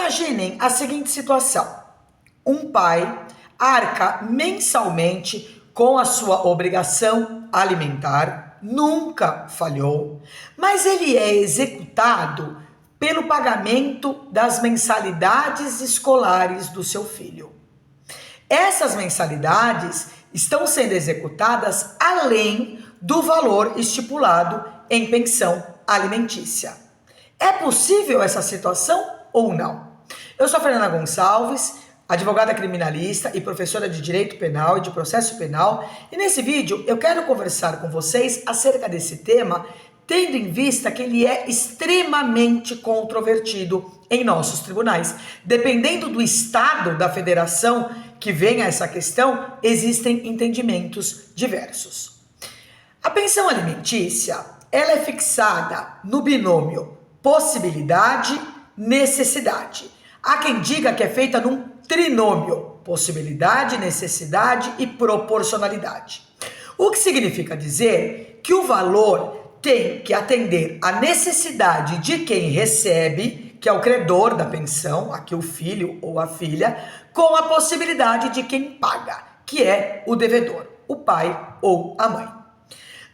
Imaginem a seguinte situação: um pai arca mensalmente com a sua obrigação alimentar, nunca falhou, mas ele é executado pelo pagamento das mensalidades escolares do seu filho. Essas mensalidades estão sendo executadas além do valor estipulado em pensão alimentícia. É possível essa situação ou não? Eu sou a Fernanda Gonçalves, advogada criminalista e professora de Direito Penal e de Processo Penal, e nesse vídeo eu quero conversar com vocês acerca desse tema, tendo em vista que ele é extremamente controvertido em nossos tribunais. Dependendo do estado da federação que venha essa questão, existem entendimentos diversos. A pensão alimentícia, ela é fixada no binômio possibilidade-necessidade. Há quem diga que é feita num trinômio, possibilidade, necessidade e proporcionalidade. O que significa dizer que o valor tem que atender à necessidade de quem recebe, que é o credor da pensão, aqui o filho ou a filha, com a possibilidade de quem paga, que é o devedor, o pai ou a mãe.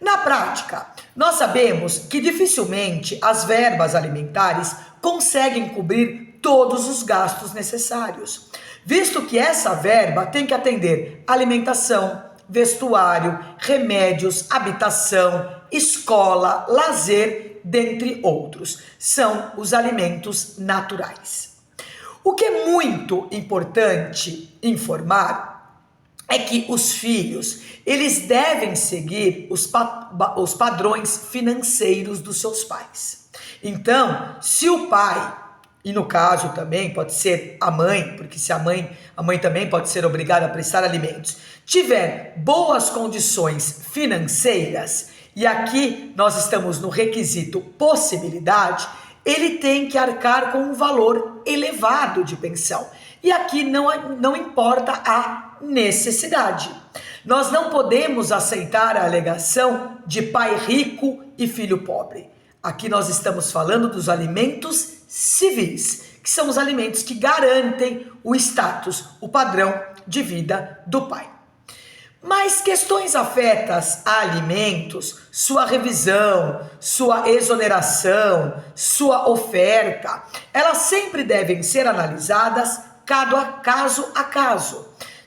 Na prática, nós sabemos que dificilmente as verbas alimentares conseguem cobrir todos os gastos necessários, visto que essa verba tem que atender alimentação, vestuário, remédios, habitação, escola, lazer, dentre outros. São os alimentos naturais. O que é muito importante informar é que os filhos, eles devem seguir os padrões financeiros dos seus pais. Então, se o pai, e no caso também pode ser a mãe, porque se a mãe também pode ser obrigada a prestar alimentos, tiver boas condições financeiras, e aqui nós estamos no requisito possibilidade, ele tem que arcar com um valor elevado de pensão. E aqui não importa a necessidade. Nós não podemos aceitar a alegação de pai rico e filho pobre. Aqui nós estamos falando dos alimentos civis, que são os alimentos que garantem o status, o padrão de vida do pai. Mas questões afetas a alimentos, sua revisão, sua exoneração, sua oferta, elas sempre devem ser analisadas caso a caso,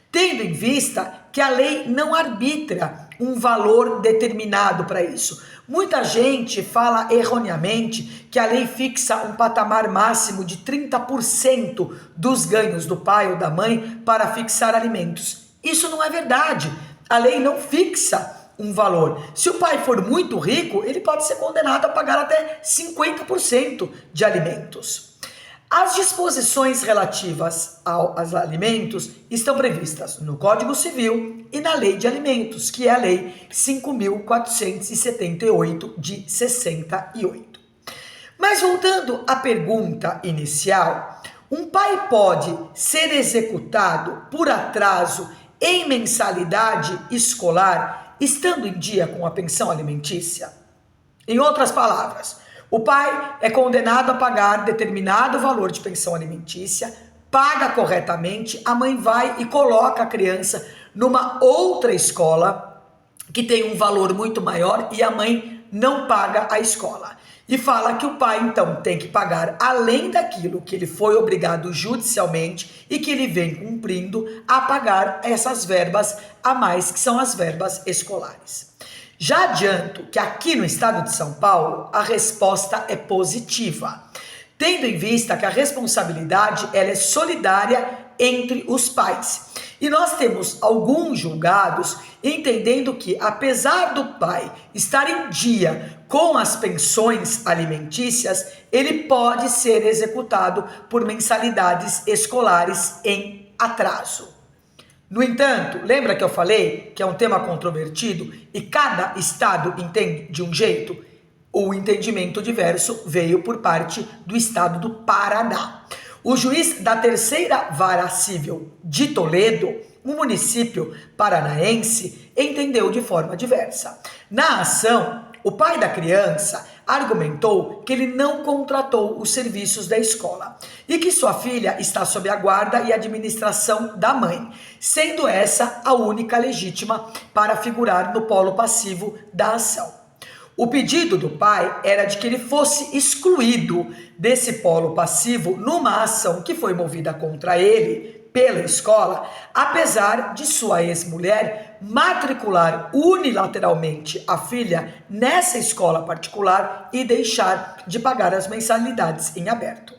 tendo em vista que a lei não arbitra um valor determinado para isso. Muita gente fala erroneamente que a lei fixa um patamar máximo de 30% dos ganhos do pai ou da mãe para fixar alimentos. Isso não é verdade. A lei não fixa um valor. Se o pai for muito rico, ele pode ser condenado a pagar até 50% de alimentos. As disposições relativas aos alimentos estão previstas no Código Civil e na Lei de Alimentos, que é a Lei 5.478 de 68. Mas voltando à pergunta inicial, um pai pode ser executado por atraso em mensalidade escolar, estando em dia com a pensão alimentícia? Em outras palavras, o pai é condenado a pagar determinado valor de pensão alimentícia, paga corretamente, a mãe vai e coloca a criança numa outra escola que tem um valor muito maior e a mãe não paga a escola. E fala que o pai, então, tem que pagar além daquilo que ele foi obrigado judicialmente e que ele vem cumprindo a pagar essas verbas a mais, que são as verbas escolares. Já adianto que aqui no estado de São Paulo a resposta é positiva, tendo em vista que a responsabilidade ela é solidária entre os pais. E nós temos alguns julgados entendendo que, apesar do pai estar em dia com as pensões alimentícias, ele pode ser executado por mensalidades escolares em atraso. No entanto, lembra que eu falei que é um tema controvertido e cada estado entende de um jeito? O entendimento diverso veio por parte do estado do Paraná. O juiz da Terceira Vara Civil de Toledo, um município paranaense, entendeu de forma diversa. Na ação, o pai da criança argumentou que ele não contratou os serviços da escola e que sua filha está sob a guarda e administração da mãe, sendo essa a única legítima para figurar no polo passivo da ação. O pedido do pai era de que ele fosse excluído desse polo passivo numa ação que foi movida contra ele pela escola, apesar de sua ex-mulher matricular unilateralmente a filha nessa escola particular e deixar de pagar as mensalidades em aberto.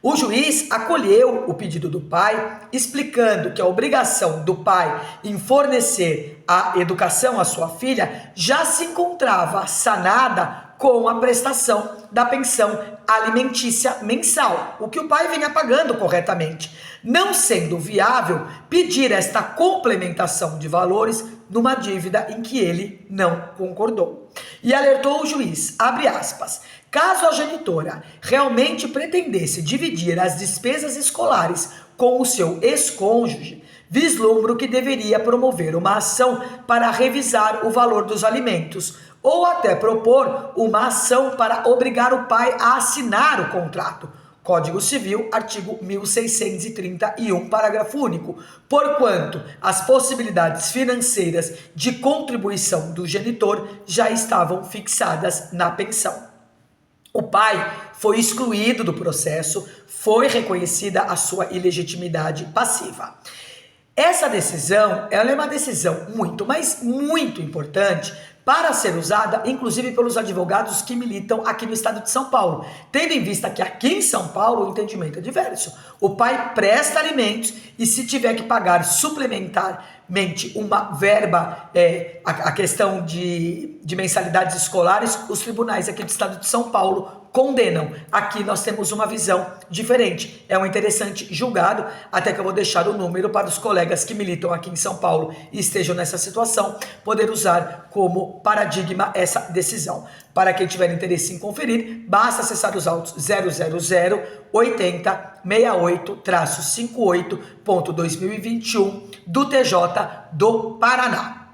O juiz acolheu o pedido do pai, explicando que a obrigação do pai em fornecer a educação à sua filha já se encontrava sanada com a prestação da pensão alimentícia mensal, o que o pai vinha pagando corretamente, não sendo viável pedir esta complementação de valores numa dívida em que ele não concordou. E alertou o juiz, abre aspas, caso a genitora realmente pretendesse dividir as despesas escolares com o seu ex-cônjuge, vislumbro que deveria promover uma ação para revisar o valor dos alimentos, ou até propor uma ação para obrigar o pai a assinar o contrato. Código Civil, artigo 1631, parágrafo único, porquanto as possibilidades financeiras de contribuição do genitor já estavam fixadas na pensão. O pai foi excluído do processo, foi reconhecida a sua ilegitimidade passiva. Essa decisão, ela é uma decisão muito, mas muito importante para ser usada, inclusive pelos advogados que militam aqui no estado de São Paulo, tendo em vista que aqui em São Paulo o entendimento é diverso. O pai presta alimentos e se tiver que pagar suplementarmente uma verba, a questão de mensalidades escolares, os tribunais aqui do estado de São Paulo condenam. Aqui nós temos uma visão diferente. É um interessante julgado, até que eu vou deixar o número para os colegas que militam aqui em São Paulo e estejam nessa situação, poder usar como paradigma essa decisão. Para quem tiver interesse em conferir, basta acessar os autos 0008068-58.2021 do TJ do Paraná.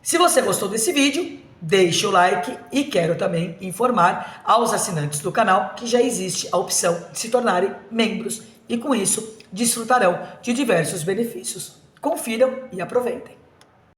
Se você gostou desse vídeo, deixe o like e quero também informar aos assinantes do canal que já existe a opção de se tornarem membros e com isso desfrutarão de diversos benefícios. Confiram e aproveitem.